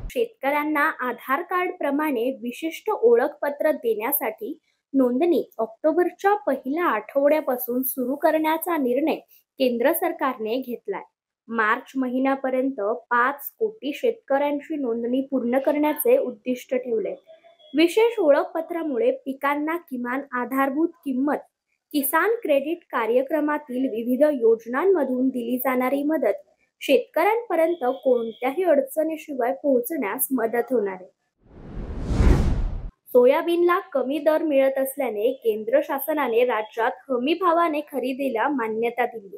शेतकऱ्यांना आधार कार्ड प्रमाणे विशिष्ट ओळखपत्र देण्यासाठी नोंदणी ऑक्टोबरच्या पहिल्या आठवड्यापासून सुरू करण्याचा निर्णय केंद्र सरकारने घेतलाय. मार्च महिन्यापर्यंत 5 कोटी शेतकऱ्यांची नोंदणी पूर्ण करण्याचे उद्दिष्ट ठेवले. विशेष ओळखपत्रामुळे पिकांना किमान आधारभूत किंमत, किसान क्रेडिट कार्यक्रमातील विविध योजनांमधून दिली जाणारी मदत शेतकऱ्यांपर्यंत कोणत्याही अडचणीशिवाय पोहोचण्यास मदत होणार आहे. सोयाबीनला कमी दर मिळत असल्याने केंद्र शासनाने राज्यात हमी भावाने खरेदीला मान्यता दिली.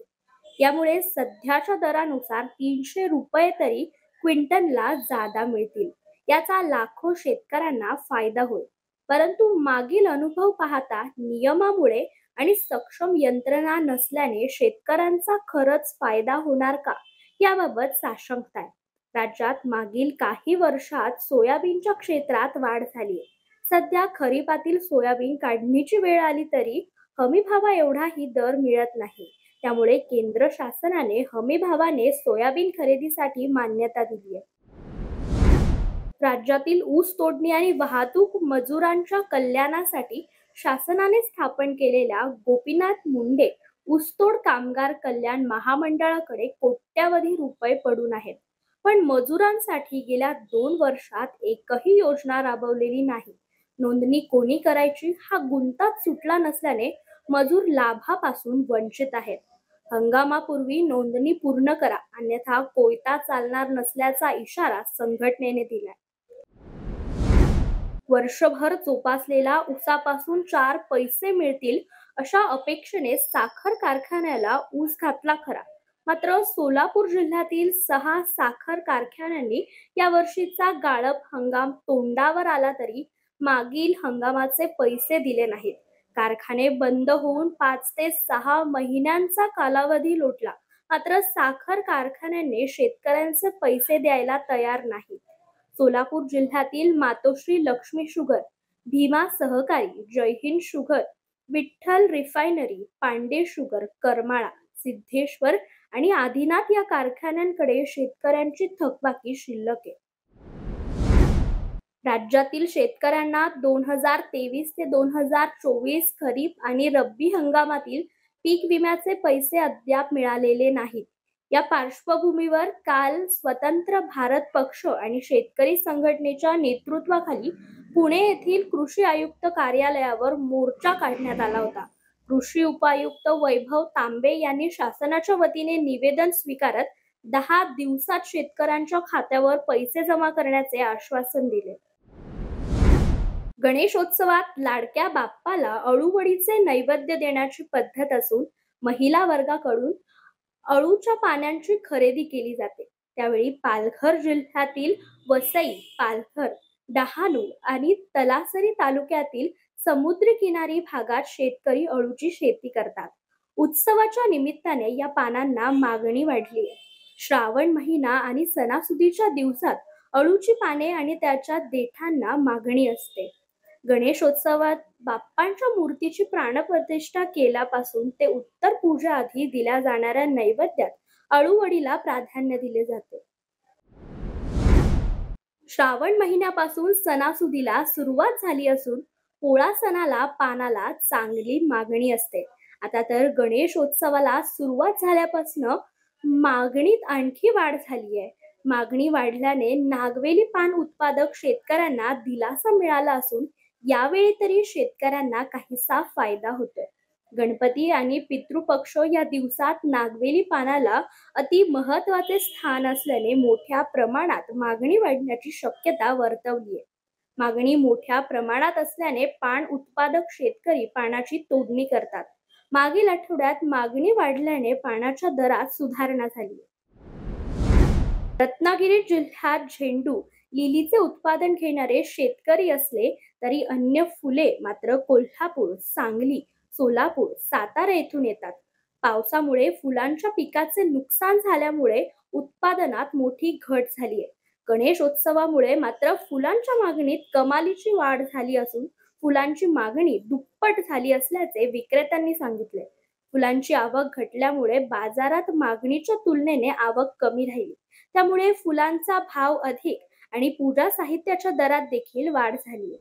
यामुळे सध्याच्या दरानुसार 300 रुपये तरी क्विंटलला जादा मिळतील. याचा लाखो शेतकऱ्यांना फायदा होईल. परंतु मागील अनुभव पाहता नियमामुळे आणि सक्षम यंत्रणा नसल्याने शेतकऱ्यांचा खरंच फायदा होणार का, याबाबत साशंकता आहे. राज्यात मागील काही वर्षात सोयाबीनच्या क्षेत्रात वाढ झाली आहे. सध्या खरीपातील सोयाबीन काढणीची वेळ आली तरी हमी भावा एवढाही दर मिळत नाही. त्यामुळे केंद्र शासनाने हमी भावाने सोयाबीन खरेदीसाठी मान्यता दिली आहे. राज्यातील ऊस तोडणी आणि वाहतूक मजुरांच्या कल्याणासाठी शासनाने स्थापन केलेल्या गोपीनाथ मुंडे ऊसतोड कामगार कल्याण महामंडळाकडे कोट्यावधी रुपये पडून आहेत. पण मजुरांसाठी गेल्या 2 वर्षात एकही योजना राबवलेली नाही. नोंदणी कोणी करायची हा गुंताच सुटला नसल्याने मजूर लाभापासून वंचित आहेत. हंगामापूर्वी नोंदणी पूर्ण करा, अन्यथा कोयता चालणार नसल्याचा इशारा संघटनेने दिलाय. वर्षभर जोपासलेला ऊसापासून 4 पैसे मिळतील अशा अपेक्षेने साखर कारखान्याला ऊस घातला खरा. मात्र सोलापूर जिल्ह्यातील 6 साखर कारखान्यांनी या वर्षीचा गाळप हंगाम तोंडावर आला तरी मागील हंगामाचे पैसे दिले नाहीत. कारखाने बंद होऊन 5 ते 6 महिन्यांचा कालावधी लोटला. मात्र साखर कारखान्यांनी शेतकऱ्यांचे पैसे द्यायला तयार नाहीत. सोलापूर जिल्ह्यातील मातोश्री लक्ष्मी शुगर, भीमा सहकारी, Jaihind sugar, Vitthal refinery, Pande sugar, Karmala, Siddheshwar आणि आदिनाथ या कारखान्यांकडे शेतकऱ्यांची थकबाकी शिल्लक आहे. राज्यातील शेतकऱ्यांना 2023 ते 2024 खरीप आणि रब्बी हंगामातील पीक विम्याचे पैसे अद्याप मिळालेले नाहीत. या पार्श्वभूमीवर काल स्वतंत्र भारत पक्ष आणि शेतकरी संघटनेच्या नेतृत्वाखाली पुणे येथील कृषी आयुक्त कार्यालयावर मोर्चा काढण्यात आला होता. कृषी उपायुक्त वैभव तांबे यांनी शासनाच्या वतीने निवेदन स्वीकारत 10 दिवसात शेतकऱ्यांच्या खात्यावर पैसे जमा करण्याचे आश्वासन दिले. गणेशोत्सवात लाडक्या बाप्पाला अळूवडीचे नैवेद्य देण्याची पद्धत असून महिला वर्गाकडून अळूच्या पानांची खरेदी केली जाते. त्यावेळी पालघर जिल्ह्यातील वसई, पालघर, डहाणू आणि तलासरी तालुक्यातील समुद्र किनारी भागात शेतकरी अळूची शेती करतात. उत्सवाच्या निमित्ताने या पानांना मागणी वाढली आहे. श्रावण महिना आणि सणासुदीच्या दिवसात अळूची पाने आणि त्याच्या देठांना मागणी असते. गणेशोत्सवात बाप्पांच्या मूर्तीची प्राणप्रतिष्ठा केल्यापासून ते उत्तर पूजा आधी दिल्या जाणाऱ्या नैवेद्यात अळूवडीला प्राधान्य दिले जाते. श्रावण महिन्यापासून सणासुदीला सुरुवात झाली असून पोळा सणाला पानाला चांगली मागणी असते. आता तर गणेशोत्सवाला सुरुवात झाल्यापासून मागणीत आणखी वाढ झाली आहे. मागणी वाढल्याने नागवेली पान उत्पादक शेतकऱ्यांना दिलासा मिळाला असून यावेळी तरी शेतकऱ्यांना काहीसा फायदा होतोय. गणपती आणि पितृपक्ष या दिवसात नागवेली पानाला अति महत्वाचे स्थान असल्याने मोठ्या प्रमाणात मागणी वाढण्याची शक्यता वर्तवली आहे. मागणी मोठ्या प्रमाणात असल्याने पान उत्पादक शेतकरी पानाची तोडणी करतात. मागील आठवड्यात मागणी वाढल्याने पानाच्या दरात सुधारणा झाली. रत्नागिरी जिल्ह्यात झेंडू, लिलीचे उत्पादन घेणारे शेतकरी असले तरी अन्य फुले मात्र कोल्हापूर, सांगली, सोलापूर, सातारा येथून येतात. पावसामुळे फुलांच्या पिकाचे नुकसान झाल्यामुळे उत्पादनात मोठी घट झाली आहे. गणेशोत्सवामुळे मात्र फुलांच्या मागणीत कमालीची वाढ झाली असून फुलांची मागणी दुप्पट झाली असल्याचे विक्रेत्यांनी सांगितले. फुलांची आवक घटल्यामुळे बाजारात मागणीच्या तुलनेने आवक कमी राहिली. त्यामुळे फुलांचा भाव अधिक आणि पूजा साहित्याच्या दरात देखील वाढ झाली आहे.